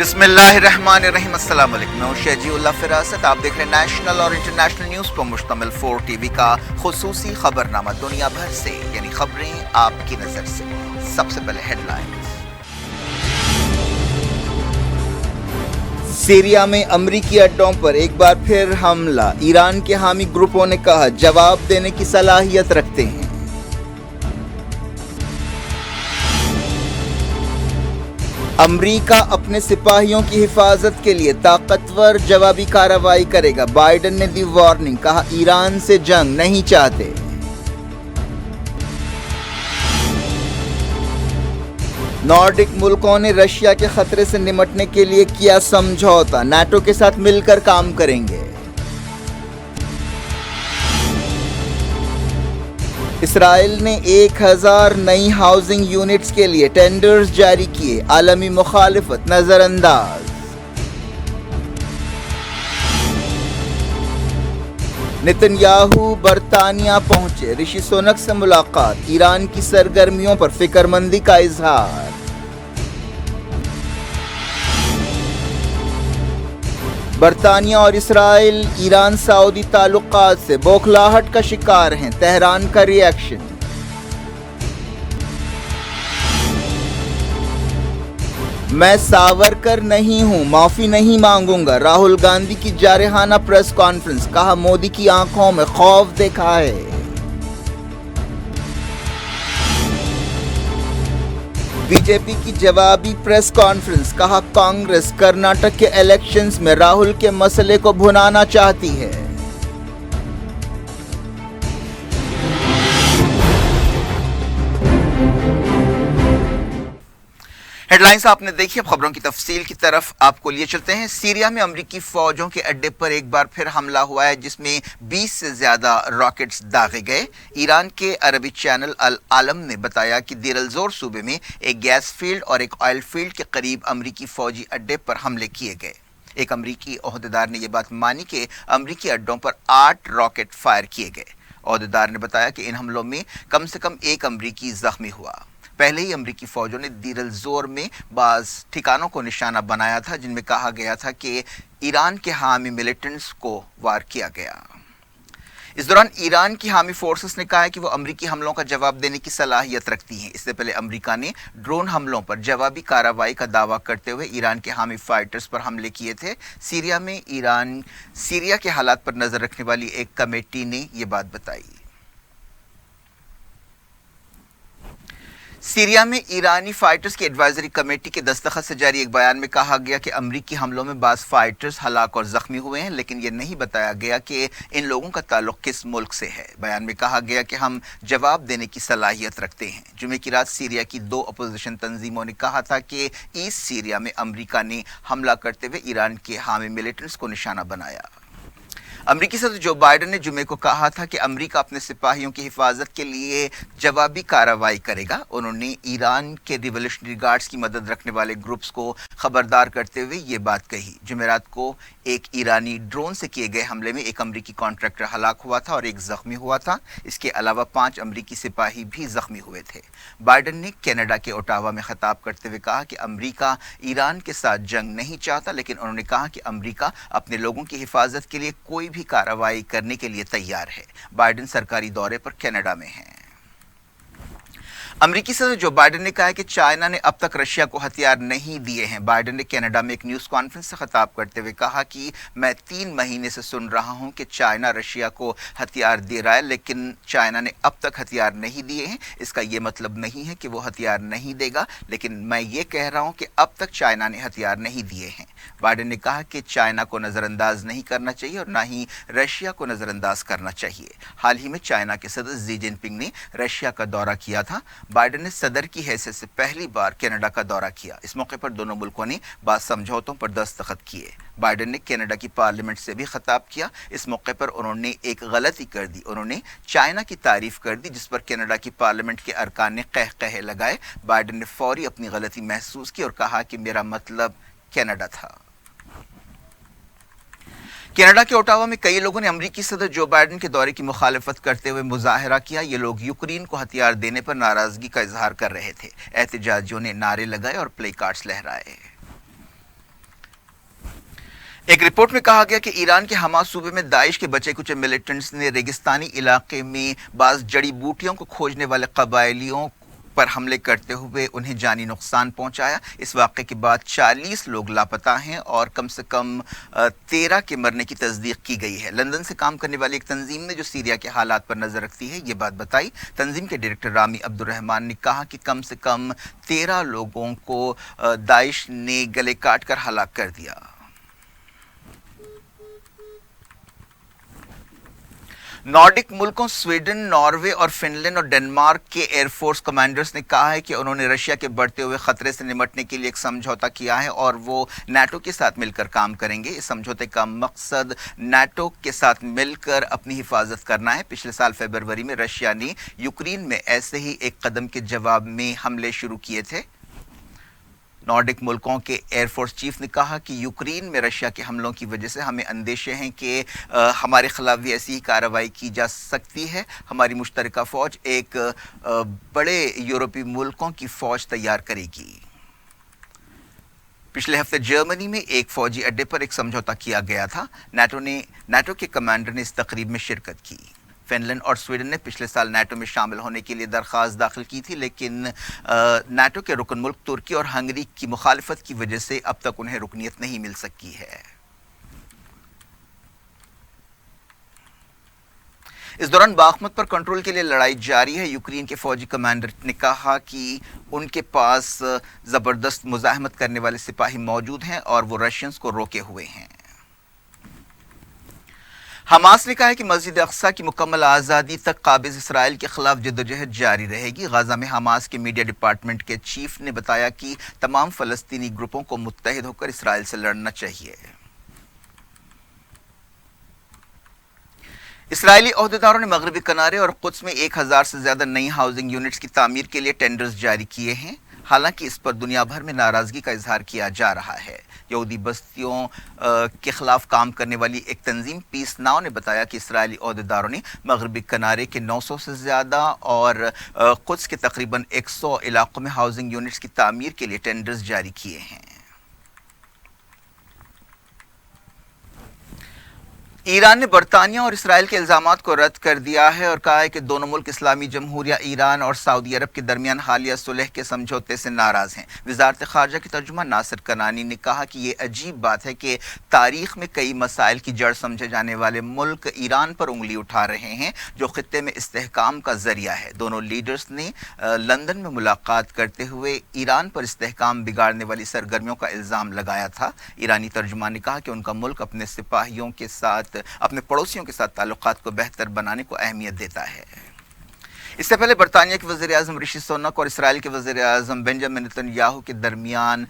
बिस्मिल्लाहिर्रहमानिर्रहीम। अस्सलाम वालेकुम। मैं हूं शहजीउल्लाह फिरासत। आप देख रहे हैं नेशनल और इंटरनेशनल न्यूज़ पर मुश्तमिल 4 टीवी का खुसूसी खबरनामा दुनिया भर से, यानी खबरें आपकी नज़र से। सबसे पहले हेडलाइंस। सीरिया में अमरीकी अड्डों पर एक बार फिर हमला। ईरान के हामी ग्रुपों ने कहा जवाब देने की सलाहियत रखते हैं। अमरीका अपने सिपाहियों की हिफाजत के लिए ताकतवर जवाबी कार्रवाई करेगा। बाइडेन ने दी वार्निंग, कहा ईरान से जंग नहीं चाहते। नॉर्डिक मुल्कों ने रशिया के खतरे से निपटने के लिए किया समझौता, नाटो के साथ मिलकर काम करेंगे। इसराइल ने 1000 नई हाउसिंग यूनिट्स के लिए टेंडर्स जारी किए, आलमी मुखालिफत नजरअंदाज। नेतन्याहू बरतानिया पहुंचे, ऋषि सुनक से मुलाकात, ईरान की सरगर्मियों पर फिक्रमंदी का इजहार। बरतानिया और इसराइल ईरान सऊदी ताल्लुकात से बौखलाहट का शिकार हैं, तेहरान का रिएक्शन। मैं सावरकर नहीं हूं, माफी नहीं मांगूंगा। राहुल गांधी की जारहाना प्रेस कॉन्फ्रेंस, कहा मोदी की आंखों में खौफ देखा है। बीजेपी की जवाबी प्रेस कॉन्फ्रेंस, कहा कांग्रेस कर्नाटक के इलेक्शंस में राहुल के मसले को भुनाना चाहती है। हेडलाइंस आपने देखी। अब खबरों की तफसील की तरफ आपको लिए चलते हैं। सीरिया में अमरीकी फौजों के अड्डे पर एक बार फिर हमला हुआ है, जिसमें 20 से ज्यादा रॉकेट्स दागे गए। ईरान के अरबी चैनल अल आलम ने बताया कि देर अल जोर सूबे में एक गैस फील्ड और एक ऑयल फील्ड के करीब अमरीकी फौजी अड्डे पर हमले किए गए। एक अमरीकी ओहदेदार ने यह बात मानी कि अमरीकी अड्डों पर 8 रॉकेट फायर किए गए। ओहदेदार ने बताया कि इन हमलों में कम से कम एक अमरीकी जख्मी हुआ। पहले ही अमरीकी फौजों ने दीर अल जोर में बाज ठिकानों को निशाना बनाया था, जिनमें कहा गया था कि ईरान के हामी मिलिटेंट्स को वार किया गया। इस दौरान ईरान की हामी फोर्सेस ने कहा है कि वो अमरीकी हमलों का जवाब देने की सलाहियत रखती हैं। इससे पहले अमरीका ने ड्रोन हमलों पर जवाबी कार्रवाई का दावा करते हुए ईरान के हामी फाइटर्स पर हमले किए थे। सीरिया के हालात पर नजर रखने वाली एक कमेटी ने ये बात बताई। सीरिया में ईरानी फाइटर्स की एडवाइजरी कमेटी के दस्तखत से जारी एक बयान में कहा गया कि अमरीकी हमलों में बाज़ फाइटर्स हलाक और जख्मी हुए हैं, लेकिन यह नहीं बताया गया कि इन लोगों का ताल्लुक किस मुल्क से है। बयान में कहा गया कि हम जवाब देने की सलाहियत रखते हैं। जुमे की रात सीरिया की 2 अपोजिशन तंजीमों ने कहा था कि ईस्ट सीरिया में अमरीका ने हमला करते हुए ईरान के हामी मिलिटेंट्स को निशाना बनाया। अमरीकी सदर जो बाइडेन ने जुमे को कहा था कि अमरीका अपने सिपाहियों की हिफाजत के लिए जवाबी कार्रवाई करेगा। उन्होंने ईरान के रिवोल्यूशनरी गार्ड्स की मदद रखने वाले ग्रुप्स को खबरदार करते हुए ये बात कही। जुमेरात को एक ईरानी ड्रोन से किए गए हमले में एक अमरीकी कॉन्ट्रैक्टर हलाक हुआ था और एक जख्मी हुआ था। इसके अलावा 5 अमरीकी सिपाही भी जख्मी हुए थे। बाइडेन ने कनाडा के ओटावा में खिताब करते हुए कहा कि अमरीका ईरान के साथ जंग नहीं चाहता, लेकिन उन्होंने कहा कि अमरीका अपने लोगों की हिफाजत के लिए कोई भी कार्रवाई करने के लिए तैयार है। बाइडेन सरकारी दौरे पर कनाडा में हैं। अमरीकी सदर जो बाइडेन ने कहा है कि चाइना ने अब तक रशिया को हथियार नहीं दिए हैं। बाइडेन ने कनाडा में एक न्यूज़ कॉन्फ्रेंस से खिताब करते हुए कहा कि मैं 3 महीने से सुन रहा हूं कि चाइना रशिया को हथियार दे रहा है, लेकिन चाइना ने अब तक हथियार नहीं दिए हैं। इसका ये मतलब नहीं है कि वो हथियार नहीं देगा, लेकिन मैं ये कह रहा हूं कि अब तक चाइना ने हथियार नहीं दिए हैं। बाइडेन ने कहा कि चाइना को नज़रअंदाज नहीं करना चाहिए और ना ही रशिया को नज़रअंदाज करना चाहिए। हाल ही में चाइना के सदर शी जिनपिंग ने रशिया का दौरा किया था। बाइडेन ने सदर की हैसियत से पहली बार कनाडा का दौरा किया। इस मौके पर दोनों मुल्कों ने बात समझौतों पर दस्तखत किए। बाइडेन ने कनाडा की पार्लियामेंट से भी खिताब किया। इस मौके पर उन्होंने एक गलती कर दी। उन्होंने चाइना की तारीफ कर दी, जिस पर कनाडा की पार्लियामेंट के अरकान ने कहकहे लगाए। बाइडेन ने फौरी अपनी गलती महसूस की और कहा कि मेरा मतलब कनाडा था। कनाडा के ओटावा में कई लोगों ने अमरीकी सदर जो बाइडेन के दौरे की मुखालिफत करते हुए मुजाहरा किया। ये लोग यूक्रेन को हथियार देने पर नाराजगी का इजहार कर रहे थे। एहतजाजियों ने नारे लगाए और प्ले कार्ड्स लहराए। ایک رپورٹ میں کہا گیا کہ ایران کے حما صوبے میں داعش کے بچے کچھ ملیٹنٹس نے ریگستانی علاقے میں بعض جڑی بوٹیوں کو کھوجنے والے قبائلیوں پر حملے کرتے ہوئے انہیں جانی نقصان پہنچایا۔ اس واقعے کے بعد 40 لوگ لاپتہ ہیں اور کم سے کم 13 کے مرنے کی تصدیق کی گئی ہے۔ لندن سے کام کرنے والی ایک تنظیم نے جو سیریا کے حالات پر نظر رکھتی ہے یہ بات بتائی۔ تنظیم کے ڈائریکٹر رامی عبدالرحمان نے کہا کہ کم سے کم 13 لوگوں کو داعش نے گلے کاٹ کر ہلاک کر دیا۔ نارڈک ملکوں سویڈن، ناروے اور فن لینڈ اور ڈنمارک کے ایئر فورس کمانڈرز نے کہا ہے کہ انہوں نے رشیا کے بڑھتے ہوئے خطرے سے نمٹنے کے لیے ایک سمجھوتہ کیا ہے اور وہ نیٹو کے ساتھ مل کر کام کریں گے۔ اس سمجھوتے کا مقصد نیٹو کے ساتھ مل کر اپنی حفاظت کرنا ہے۔ پچھلے سال فروری میں رشیا نے یوکرین میں ایسے ہی ایک قدم کے جواب میں حملے شروع کیے تھے۔ نارڈک ملکوں کے ایئر فورس چیف نے کہا کہ یوکرین میں رشیا کے حملوں کی وجہ سے ہمیں اندیشے ہیں کہ ہمارے خلاف بھی ایسی ہی کارروائی کی جا سکتی ہے۔ ہماری مشترکہ فوج ایک بڑے یورپی ملکوں کی فوج تیار کرے گی۔ پچھلے ہفتے جرمنی میں ایک فوجی اڈے پر ایک سمجھوتہ کیا گیا تھا۔ نیٹو کے کمانڈر نے اس تقریب میں شرکت کی۔ فن لینڈ اور سویڈن نے پچھلے سال نیٹو میں شامل ہونے کے لیے درخواست داخل کی تھی، لیکن نیٹو کے رکن ملک ترکی اور ہنگری کی مخالفت کی وجہ سے اب تک انہیں رکنیت نہیں مل سکی ہے۔ اس دوران باخمت پر کنٹرول کے لیے لڑائی جاری ہے۔ یوکرین کے فوجی کمانڈر نے کہا کہ ان کے پاس زبردست مزاحمت کرنے والے سپاہی موجود ہیں اور وہ رشینز کو روکے ہوئے ہیں۔ حماس نے کہا ہے کہ مسجد اقصی کی مکمل آزادی تک قابض اسرائیل کے خلاف جدوجہد جاری رہے گی۔ غزہ میں حماس کے میڈیا ڈپارٹمنٹ کے چیف نے بتایا کہ تمام فلسطینی گروپوں کو متحد ہو کر اسرائیل سے لڑنا چاہیے۔ اسرائیلی عہدیداروں نے مغربی کنارے اور قدس میں 1000 سے زیادہ نئی ہاؤسنگ یونٹس کی تعمیر کے لیے ٹینڈرز جاری کیے ہیں، حالانکہ اس پر دنیا بھر میں ناراضگی کا اظہار کیا جا رہا ہے۔ یہودی بستیوں کے خلاف کام کرنے والی ایک تنظیم پیس ناؤ نے بتایا کہ اسرائیلی عہدیداروں نے مغربی کنارے کے 900 سے زیادہ اور قدس کے تقریباً 100 علاقوں میں ہاؤسنگ یونٹس کی تعمیر کے لیے ٹینڈرز جاری کیے ہیں۔ ایران نے برطانیہ اور اسرائیل کے الزامات کو رد کر دیا ہے اور کہا ہے کہ دونوں ملک اسلامی جمہوریہ ایران اور سعودی عرب کے درمیان حالیہ صلح کے سمجھوتے سے ناراض ہیں۔ وزارت خارجہ کے ترجمہ ناصر کنانی نے کہا کہ یہ عجیب بات ہے کہ تاریخ میں کئی مسائل کی جڑ سمجھے جانے والے ملک ایران پر انگلی اٹھا رہے ہیں جو خطے میں استحکام کا ذریعہ ہے۔ دونوں لیڈرز نے لندن میں ملاقات کرتے ہوئے ایران پر استحکام بگاڑنے والی سرگرمیوں کا الزام لگایا تھا۔ ایرانی ترجمان نے کہا کہ ان کا ملک اپنے سپاہیوں کے ساتھ اپنے پڑوسیوں کے ساتھ تعلقات کو بہتر بنانے کو اہمیت دیتا ہے۔ اس سے پہلے برطانیہ کے وزیر اعظم رشی سونک اور اسرائیل کے وزیر اعظم بنجامن نتن یاہو کے درمیان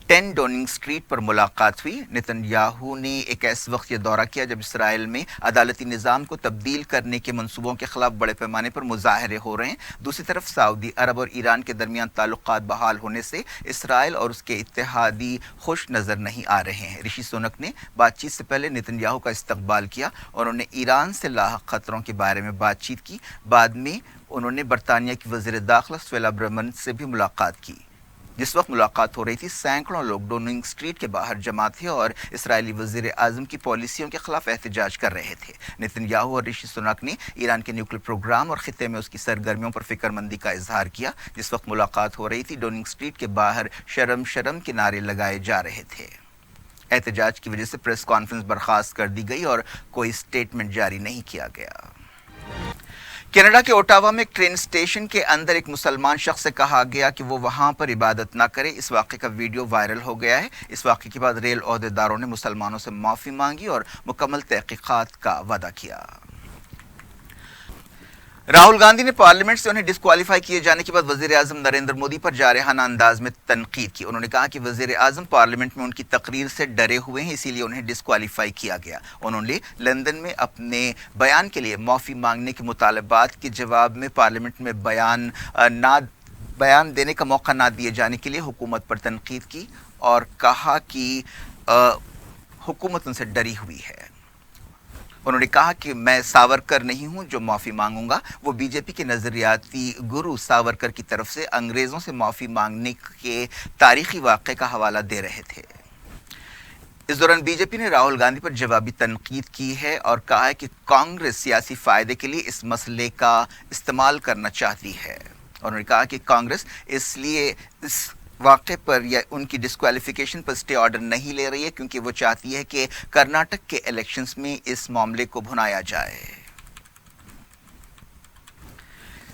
10 ڈاؤننگ اسٹریٹ پر ملاقات ہوئی۔ نتن یاہو نے ایک ایسے وقت یہ دورہ کیا جب اسرائیل میں عدالتی نظام کو تبدیل کرنے کے منصوبوں کے خلاف بڑے پیمانے پر مظاہرے ہو رہے ہیں۔ دوسری طرف سعودی عرب اور ایران کے درمیان تعلقات بحال ہونے سے اسرائیل اور اس کے اتحادی خوش نظر نہیں آ رہے ہیں۔ رشی سونک نے بات چیت سے پہلے نتن یاہو کا استقبال کیا اور انہوں نے ایران سے لاحق خطروں کے بارے میں بات چیت کی۔ بعد میں انہوں نے برطانیہ کی وزیر داخلہ سویلا برمن سے بھی ملاقات کی۔ جس وقت ملاقات ہو رہی تھی سینکڑوں لوگ ڈاؤننگ اسٹریٹ کے باہر جمع تھے اور اسرائیلی وزیر اعظم کی پالیسیوں کے خلاف احتجاج کر رہے تھے۔ نتن یاہو اور رشی سونک نے ایران کے نیوکلیر پروگرام اور خطے میں اس کی سرگرمیوں پر فکر مندی کا اظہار کیا۔ جس وقت ملاقات ہو رہی تھی ڈاؤننگ اسٹریٹ کے باہر شرم شرم کے نعرے لگائے جا رہے تھے۔ احتجاج کی وجہ سے پریس کانفرنس برخاست کر دی گئی اور کوئی اسٹیٹمنٹ جاری نہیں کیا گیا۔ کینیڈا کے اوٹاوا میں ایک ٹرین اسٹیشن کے اندر ایک مسلمان شخص سے کہا گیا کہ وہ وہاں پر عبادت نہ کرے۔ اس واقعے کا ویڈیو وائرل ہو گیا ہے۔ اس واقعے کے بعد ریل عہدیداروں نے مسلمانوں سے معافی مانگی اور مکمل تحقیقات کا وعدہ کیا۔ راہل گاندھی نے پارلیمنٹ سے انہیں ڈسکوالیفائی کیے جانے کے بعد وزیر اعظم نریندر مودی پر جارحانہ انداز میں تنقید کی۔ انہوں نے کہا کہ وزیر اعظم پارلیمنٹ میں ان کی تقریر سے ڈرے ہوئے ہیں، اسی لیے انہیں ڈسکوالیفائی کیا گیا۔ انہوں نے لندن میں اپنے بیان کے لیے معافی مانگنے کے مطالبات کے جواب میں پارلیمنٹ میں بیان دینے کا موقع نہ دیے جانے کے لیے حکومت پر تنقید کی اور کہا کہ حکومت ان سے ڈری ہوئی ہے۔ انہوں نے کہا کہ میں ساورکر نہیں ہوں جو معافی مانگوں گا۔ وہ بی جے پی کے نظریاتی گرو ساورکر کی طرف سے انگریزوں سے معافی مانگنے کے تاریخی واقعے کا حوالہ دے رہے تھے۔ इस दौरान बीजेपी ने राहुल गांधी पर जवाबी तनकीद की है और कहा है कि कांग्रेस सियासी फायदे के लिए इस मसले का इस्तेमाल करना चाहती है। उन्होंने कहा कि कांग्रेस इसलिए इस वाक़े पर या उनकी डिस्क्वालिफिकेशन पर स्टे ऑर्डर नहीं ले रही है क्योंकि वो चाहती है कि कर्नाटक के इलेक्शंस में इस मामले को भुनाया जाए।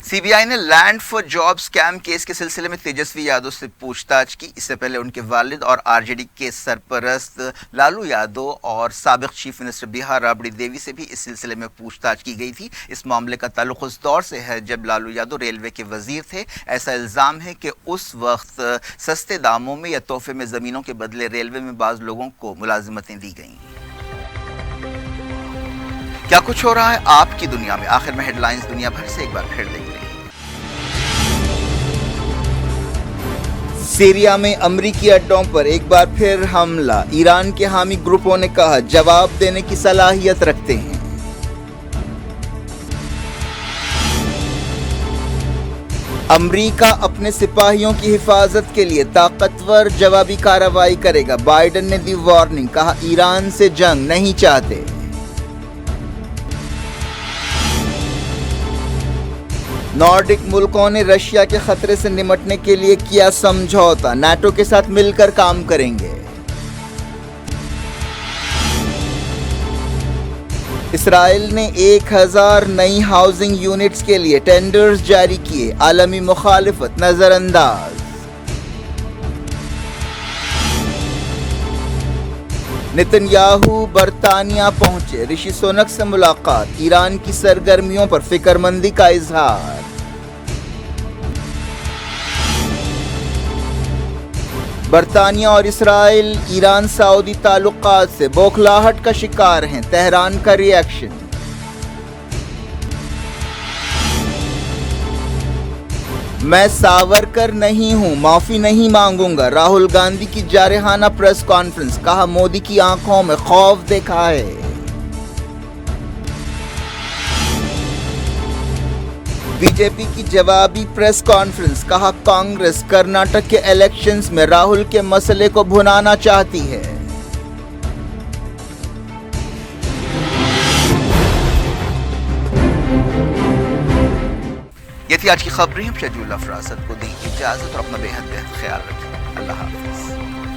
सीबीआई ने land for job scam case के सिलसिले में तेजस्वी यादव से पूछताछ की। इससे पहले उनके वालिद और आरजेडी के सरपरस्त लालू यादव और साबिक चीफ मिनिस्टर बिहार राबड़ी देवी से भी इस सिलसिले में पूछताछ की गई थी। इस मामले का ताल्लुक उस दौर से है जब लालू यादव रेलवे के वजीर थे। ऐसा इल्ज़ाम है कि उस वक्त सस्ते दामों में या तोहफे में ज़मीनों के बदले रेलवे में बाज़ लोगों को मुलाजिमतें दी गईं। क्या कुछ हो रहा है आपकी दुनिया में, आखिर में हेडलाइंस दुनिया भर से एक बार फिर देख लें। सीरिया में अमरीकी अड्डों पर एक बार फिर हमला। ईरान के हामी ग्रुपों ने कहा जवाब देने की सलाहियत रखते हैं। अमरीका अपने सिपाहियों की हिफाजत के लिए ताकतवर जवाबी कार्रवाई करेगा। बाइडेन ने दी वार्निंग, कहा ईरान से जंग नहीं चाहते। नॉर्डिक मुल्कों ने रशिया के खतरे से निपटने के लिए किया समझौता, नाटो के साथ मिलकर काम करेंगे। इसराइल ने 1000 नई हाउसिंग यूनिट्स के लिए टेंडर्स जारी किए, आलमी मुखालिफत नजरअंदाज। नेतन्याहू बरतानिया पहुंचे, ऋषि सुनक से मुलाकात, ईरान की सरगर्मियों पर फिक्रमंदी का इजहार। बरतानिया और इसराइल ईरान सऊदी ताल्लुकात से बौखलाहट का शिकार हैं, तेहरान का रिएक्शन। मैं सावरकर नहीं हूं, माफी नहीं मांगूंगा। राहुल गांधी की जारहाना प्रेस कॉन्फ्रेंस, कहा मोदी की आंखों में खौफ देखा है। बीजेपी की जवाबी प्रेस कॉन्फ्रेंस, कहा कांग्रेस कर्नाटक के इलेक्शंस में राहुल के मसले को भुनाना चाहती है। ये थी आज की खबरें। हम शेड्यूल अफरासत को दें इजाजत और अपना बेहद ख्याल रखें। अल्लाह हाफिज।